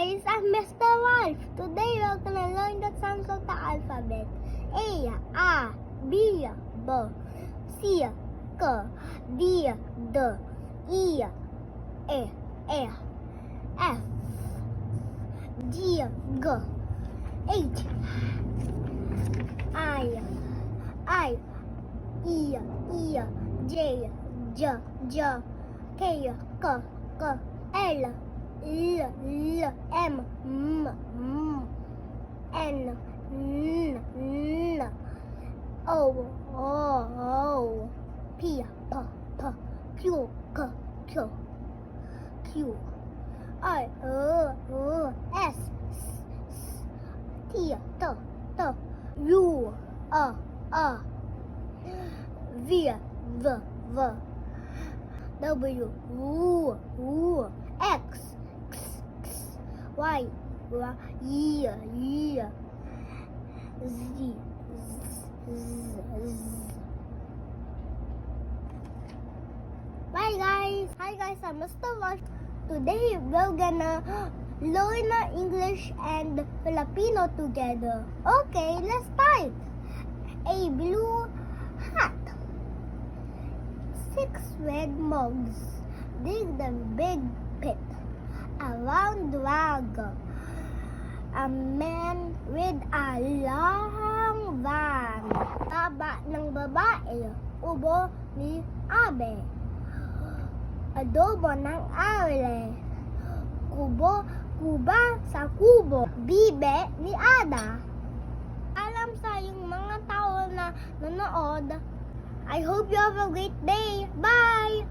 guys, I'm Mr. Wolf. Today we're gonna learn the sounds of the alphabet. A, B, B, C, K, D, D, E, F, G, G, H, I, E, J, K, K, L, M, N, O, P, Q, R, S, T, U, V, W, X, Y, Z. Hi guys, I'm Mr. Wolf. Today we're gonna learn English and Filipino together. Okay, let's start. A blue hat. 6 red mugs. Dig the big pit. A round rag. A man with a long van. Taba ng babae. Ubo ni abe. Adobo ng arle. Kuba sa kubo. Bibe ni Ada. Alam sa yung mga tao na nanood. I hope you have a great day. Bye!